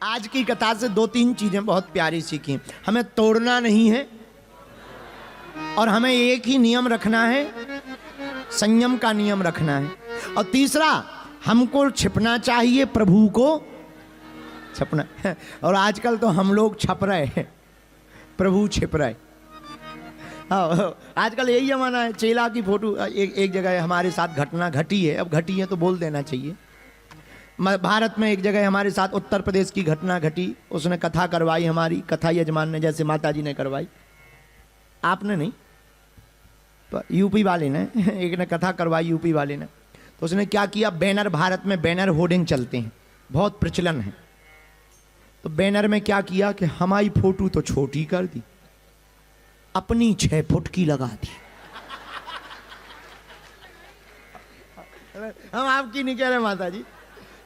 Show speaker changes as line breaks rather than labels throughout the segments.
आज की कथा से 2-3 चीजें बहुत प्यारी सीखी। हमें तोड़ना नहीं है और हमें एक ही नियम रखना है, संयम का नियम रखना है। और तीसरा, हमको छिपना चाहिए, प्रभु को छपना। और आजकल तो हम लोग छप रहे हैं, प्रभु छिप रहे। आजकल यही जमाना है। चेला की फोटो एक जगह हमारे साथ घटना घटी है, अब घटी है तो बोल देना चाहिए। भारत में एक जगह हमारे साथ उत्तर प्रदेश की घटना घटी। उसने कथा करवाई, हमारी कथा यजमान ने, जैसे माता जी ने करवाई। आपने नहीं, तो यूपी वाले ने, एक ने कथा करवाई यूपी वाले ने। तो उसने क्या किया, बैनर, भारत में बैनर होर्डिंग चलते हैं, बहुत प्रचलन है। तो बैनर में क्या किया कि हमारी फोटो तो छोटी कर दी, अपनी 6 फुट की लगा दी। हम आपकी नहीं कह रहे माता जी,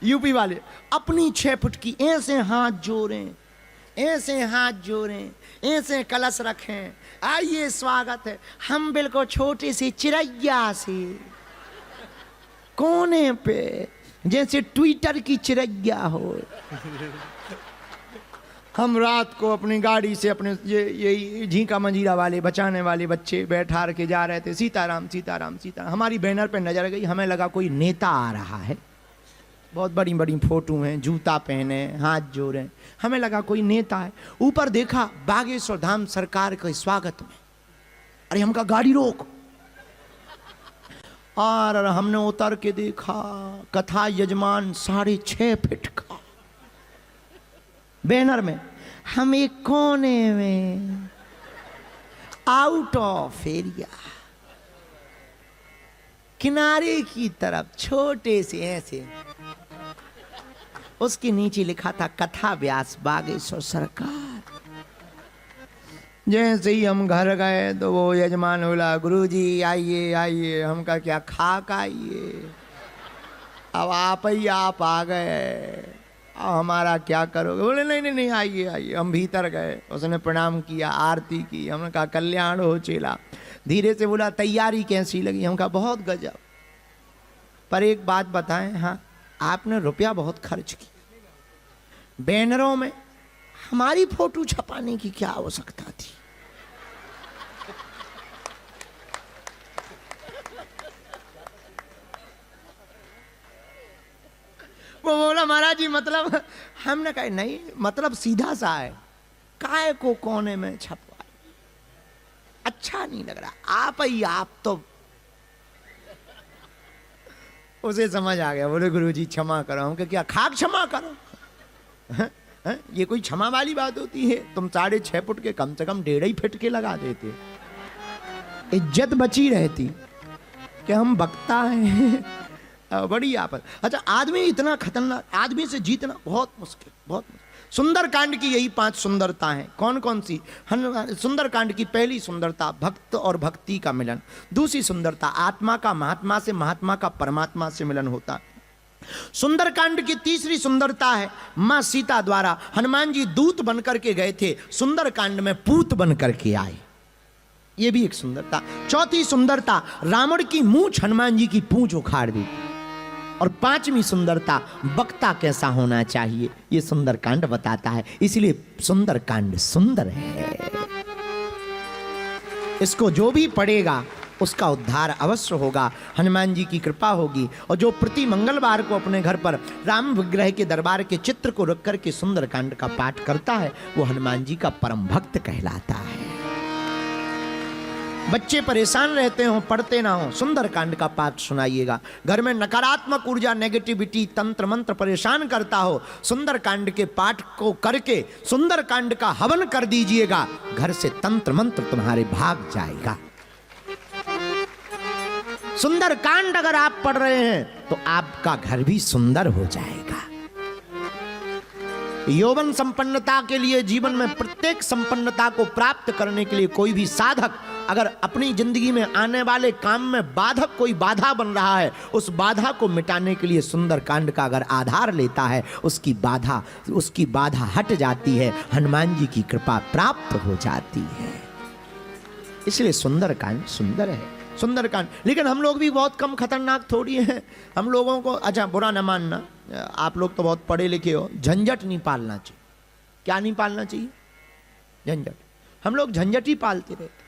यूपी वाले अपनी 6 फुट की। ऐसे हाथ जोड़ें, ऐसे हाथ जोड़ें, ऐसे कलश रखें, आइए स्वागत है। हम बिल्कुल छोटे से चिड़ैया से कोने पे, जैसे ट्विटर की चिड़ैया हो। हम रात को अपनी गाड़ी से अपने ये झींका मंजीरा वाले बचाने वाले बच्चे बैठा के जा रहे थे, सीताराम सीताराम सीताराम। हमारी बैनर पे नजर गई, हमें लगा कोई नेता आ रहा है, बहुत बड़ी बड़ी फोटो हैं, जूता पहने, हाथ जोड़े, हमें लगा कोई नेता है। ऊपर देखा बागेश्वर धाम सरकार के स्वागत में। अरे हम कहा गाड़ी रोक, और हमने उतर के देखा कथा यजमान 6.5 फीट का बैनर में, हम एक कोने में, आउट ऑफ एरिया, किनारे की तरफ, छोटे से ऐसे। उसके नीचे लिखा था कथा व्यास बागेश्वर सरकार। जैसे ही हम घर गए तो वो यजमान बोला, गुरुजी आइए आइए। हम कहा क्या खाक आइए, अब आप ही आप आ गए, अब हमारा क्या करोगे। बोले नहीं नहीं नहीं, आइए आइए। हम भीतर गए, उसने प्रणाम किया, आरती की। हमने कहा कल्याण हो चेला। धीरे से बोला तैयारी कैसी लगी। हम कहा बहुत गजब, पर एक बात बताएं, हाँ आपने रुपया बहुत खर्च किया, बैनरों में हमारी फोटो छपाने की क्या आवश्यकता थी। वो बोला महाराज जी मतलब, हमने कहा नहीं, मतलब सीधा सा है, काय को कोने में छपवा, अच्छा नहीं लग रहा, आप ही आप। तो उसे समझ आ गया, बोले गुरुजी क्षमा करो। हम क्या खाक क्षमा करो, ये कोई क्षमा वाली बात होती है। तुम 6.5 फुट के कम से कम 1.5 फीट के लगा देते, इज्जत बची रहती कि हम बकता है। बड़ी आपत। अच्छा, आदमी इतना खतरनाक, आदमी से जीतना बहुत मुश्किल, बहुत मुश्किल। सुंदरकांड की यही 5 सुंदरता हैं। कौन कौन सी? सुंदरकांड की पहली सुंदरता भक्त और भक्ति का मिलन। दूसरी सुंदरता आत्मा का महात्मा से, महात्मा का परमात्मा से मिलन होता। सुंदरकांड की तीसरी सुंदरता है मां सीता द्वारा, हनुमान जी दूत बनकर के गए थे, सुंदरकांड में पूत बनकर के आए, ये भी एक सुंदरता। चौथी सुंदरता रावण की मूंछ हनुमान जी की पूंछ उखाड़ दी। और 5वीं सुंदरता वक्ता कैसा होना चाहिए, ये सुंदरकांड बताता है। इसलिए सुंदरकांड सुंदर है, इसको जो भी पढ़ेगा उसका उद्धार अवश्य होगा, हनुमान जी की कृपा होगी। और जो प्रति मंगलवार को अपने घर पर राम विग्रह के दरबार के चित्र को रख करके सुंदरकांड का पाठ करता है, वो हनुमान जी का परम भक्त कहलाता है। बच्चे परेशान रहते हो, पढ़ते ना हो, सुंदरकांड का पाठ सुनाइएगा। घर में नकारात्मक ऊर्जा, नेगेटिविटी, तंत्र मंत्र परेशान करता हो, सुंदरकांड के पाठ को करके सुंदरकांड का हवन कर दीजिएगा, घर से तंत्र मंत्र तुम्हारे भाग जाएगा। सुंदरकांड अगर आप पढ़ रहे हैं तो आपका घर भी सुंदर हो जाएगा। यौवन संपन्नता के लिए, जीवन में प्रत्येक संपन्नता को प्राप्त करने के लिए कोई भी साधक अगर अपनी जिंदगी में आने वाले काम में बाधक कोई बाधा बन रहा है, उस बाधा को मिटाने के लिए सुंदरकांड का अगर आधार लेता है, उसकी बाधा हट जाती है, हनुमान जी की कृपा प्राप्त हो जाती है। इसलिए सुंदरकांड सुंदर है, सुंदरकांड। लेकिन हम लोग भी बहुत कम खतरनाक थोड़ी हैं। हम लोगों को, अच्छा बुरा न मानना, आप लोग तो बहुत पढ़े लिखे हो, झंझट नहीं पालना चाहिए। क्या नहीं पालना चाहिए? झंझट। हम लोग झंझट ही पालते रहते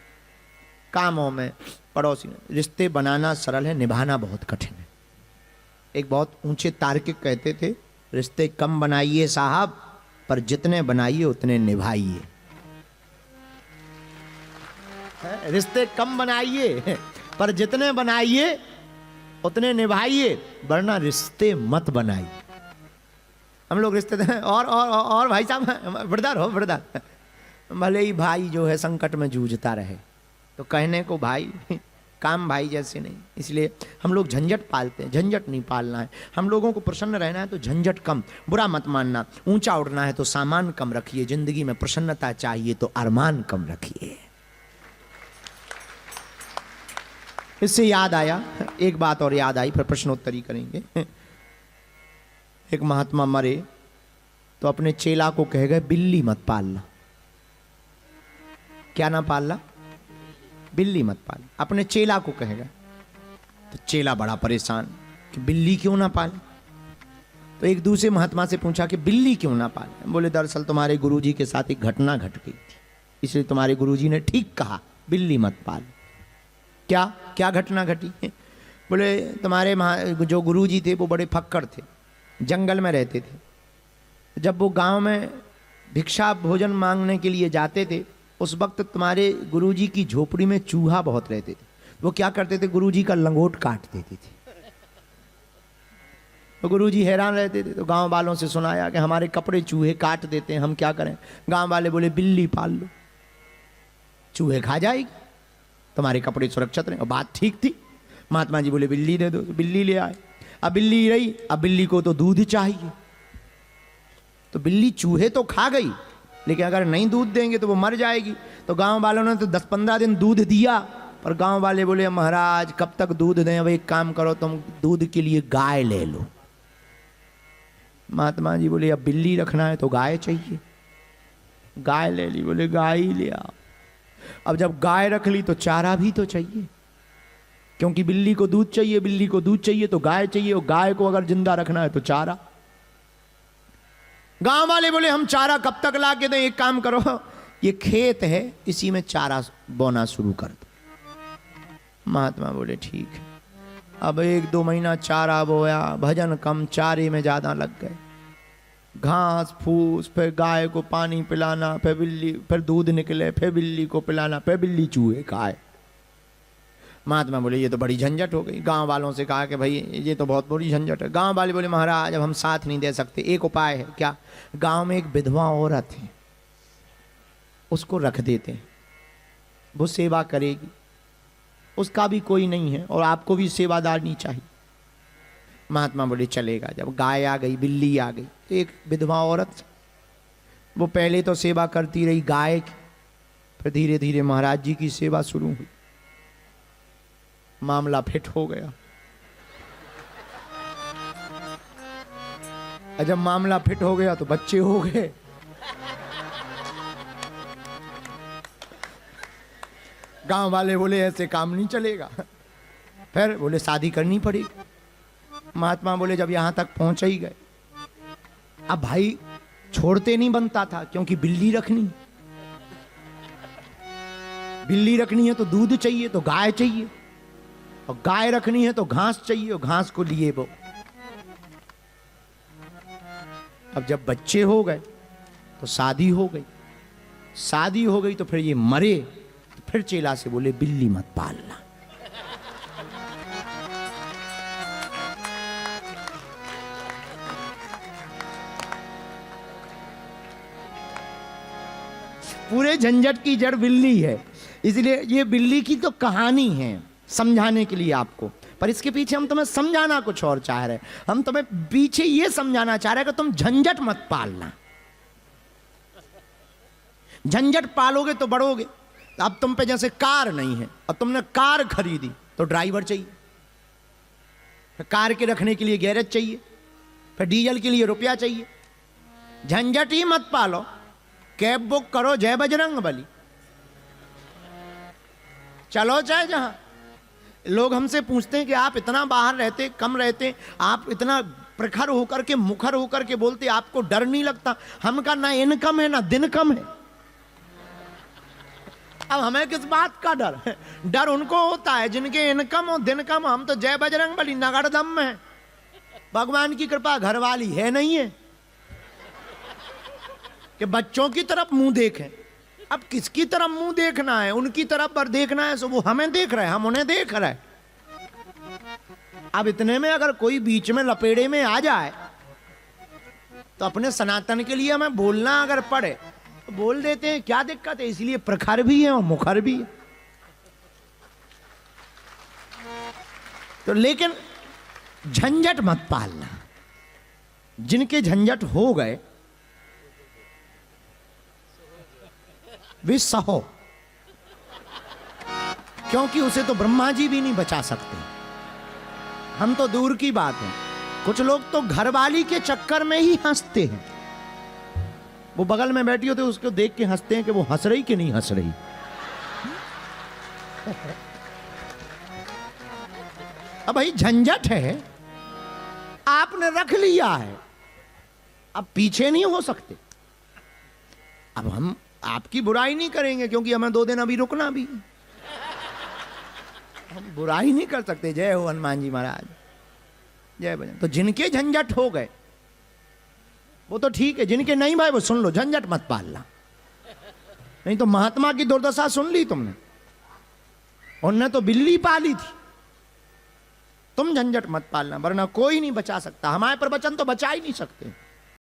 कामों में, पड़ोसी में। रिश्ते बनाना सरल है, निभाना बहुत कठिन है। एक बहुत ऊंचे तार्किक कहते थे, रिश्ते कम बनाइए साहब, पर जितने बनाइए उतने निभाइए। रिश्ते कम बनाइए पर जितने बनाइए उतने निभाइए, वरना रिश्ते मत बनाइए। हम लोग रिश्ते और भाई साहब ब्रदर हो, ब्रदर भले ही भाई जो है संकट में जूझता रहे तो कहने को भाई, काम भाई जैसे नहीं। इसलिए हम लोग झंझट पालते हैं, झंझट नहीं पालना है। हम लोगों को प्रसन्न रहना है तो झंझट कम, बुरा मत मानना। ऊंचा उड़ना है तो सामान कम रखिए, जिंदगी में प्रसन्नता चाहिए तो अरमान कम रखिए। इससे याद आया, एक बात और याद आई, फिर प्रश्नोत्तरी करेंगे। एक महात्मा मरे तो अपने चेला को कह गए बिल्ली मत पालना। क्या ना पालना? बिल्ली मत पाल। अपने चेला को कह गए तो चेला बड़ा परेशान कि बिल्ली क्यों ना पाले। तो एक दूसरे महात्मा से पूछा कि बिल्ली क्यों ना पाले। बोले दरअसल तुम्हारे गुरुजी के साथ एक घटना घट गई थी, इसलिए तुम्हारे गुरुजी ने ठीक कहा बिल्ली मत पाल। क्या क्या घटना घटी? बोले तुम्हारे जो गुरुजी थे वो बड़े फक्कड़ थे, जंगल में रहते थे। जब वो गांव में भिक्षा भोजन मांगने के लिए जाते थे, उस वक्त तुम्हारे गुरुजी की झोपड़ी में चूहा बहुत रहते थे। वो क्या करते थे, गुरुजी का लंगोट काट देते थे। तो गुरुजी हैरान रहते थे, तो गांव वालों से सुनाया कि हमारे कपड़े चूहे काट देते हैं, हम क्या करें? गांव वाले बोले बिल्ली पाल लो, चूहे खा जाएगी, तुम्हारे कपड़े सुरक्षित रहें। और बात ठीक थी। महात्मा जी बोले बिल्ली दे दो, तो बिल्ली ले आए। अब बिल्ली रही, अब बिल्ली को तो दूध चाहिए। तो बिल्ली चूहे तो खा गई, लेकिन अगर नहीं दूध देंगे तो वो मर जाएगी। तो गांव वालों ने तो 10-15 दिन दूध दिया, पर गांव वाले बोले महाराज कब तक दूध दें, अब एक काम करो तुम दूध के लिए गाय ले लो। महात्मा जी बोले अब बिल्ली रखना है तो गाय चाहिए, गाय ले ली। बोले गाय ही ले आओ। अब जब गाय रख ली तो चारा भी तो चाहिए, क्योंकि बिल्ली को दूध चाहिए, बिल्ली को दूध चाहिए तो गाय चाहिए, और गाय को अगर जिंदा रखना है तो चारा। गांव वाले बोले हम चारा कब तक ला के दें, एक काम करो ये खेत है इसी में चारा बोना शुरू कर दो। महात्मा बोले ठीक है। अब 1-2 महीना चारा बोया, भजन कम, चारे में ज्यादा लग गए। घास फूस, फिर गाय को पानी पिलाना, फिर बिल्ली, फिर दूध निकले, फिर बिल्ली को पिलाना, फिर बिल्ली चूहे खाए। महात्मा बोले ये तो बड़ी झंझट हो गई। गांव वालों से कहा कि भाई ये तो बहुत बड़ी झंझट है। गांव वाले बोले महाराज अब हम साथ नहीं दे सकते, एक उपाय है। क्या? गांव में एक विधवा औरत है, उसको रख देते हैं, वो सेवा करेगी, उसका भी कोई नहीं है और आपको भी सेवादार नहीं चाहिए। महात्मा बोले चलेगा। जब गाय आ गई, बिल्ली आ गई, तो एक विधवा औरत, वो पहले तो सेवा करती रही गाय की, फिर धीरे धीरे महाराज जी की सेवा शुरू हुई। मामला फिट हो गया। जब मामला फिट हो गया तो बच्चे हो गए। गांव वाले बोले ऐसे काम नहीं चलेगा, फिर बोले शादी करनी पड़ेगी। महात्मा बोले जब यहां तक पहुंच ही गए, अब भाई छोड़ते नहीं बनता था, क्योंकि बिल्ली रखनी, बिल्ली रखनी है तो दूध चाहिए, तो गाय चाहिए, और गाय रखनी है तो घास चाहिए, और घास को लिए वो। अब जब बच्चे हो गए तो शादी हो गई, शादी हो गई तो फिर ये मरे, तो फिर चेला से बोले बिल्ली मत पालना। पूरे झंझट की जड़ बिल्ली है। इसलिए ये बिल्ली की तो कहानी है समझाने के लिए आपको, पर इसके पीछे हम तुम्हें समझाना कुछ और चाह रहे हैं। हम तुम्हें पीछे ये समझाना चाह रहे हैं कि तुम झंझट मत पालना। झंझट पालोगे तो बढ़ोगे। अब तुम पे जैसे कार नहीं है और तुमने कार खरीदी तो ड्राइवर चाहिए, फिर कार के रखने के लिए गैरेज चाहिए, फिर डीजल के लिए रुपया चाहिए। झंझट ही मत पालो, कैब बुक करो, जय बजरंग बली, चलो चाहे जहां। लोग हमसे पूछते हैं कि आप इतना बाहर रहते, कम रहते, आप इतना प्रखर होकर के मुखर होकर के बोलते आपको डर नहीं लगता। हम का ना इनकम है ना दिन कम है। अब हमें किस बात का डर है? डर उनको होता है जिनके इनकम और दिन कम। हम तो जय बजरंग बली नगड़ दम में, भगवान की कृपा घर वाली है नहीं है कि बच्चों की तरफ मुंह देखें। अब किसकी तरफ मुंह देखना है? उनकी तरफ पर देखना है, सो वो हमें देख रहे हैं, हम उन्हें देख रहे हैं। अब इतने में अगर कोई बीच में लपेड़े में आ जाए तो अपने सनातन के लिए हमें बोलना अगर पड़े तो बोल देते हैं, क्या दिक्कत है? इसलिए प्रखर भी है और मुखर भी है। तो लेकिन झंझट मत पालना। जिनके झंझट हो गए वे सहो, क्योंकि उसे तो ब्रह्मा जी भी नहीं बचा सकते। हम तो दूर की बात है, कुछ लोग तो घरवाली के चक्कर में ही हंसते हैं। वो बगल में बैठी होती है, उसको देख के हंसते हैं कि वो हंस रही कि नहीं हंस रही। अब भाई झंझट है, आपने रख लिया है, अब पीछे नहीं हो सकते। अब हम आपकी बुराई नहीं करेंगे क्योंकि हमें 2 दिन अभी रुकना भी। हम बुराई नहीं कर सकते। जय हो हनुमान जी महाराज, जय भजन। तो जिनके झंझट हो गए वो तो ठीक है, जिनके नहीं भाई वो सुन लो, झंझट मत पालना। नहीं तो महात्मा की दुर्दशा सुन ली तुमने, उनने तो बिल्ली पाली थी। तुम झंझट मत पालना, वरना कोई नहीं बचा सकता। हमारे प्रवचन तो बचा ही नहीं सकते।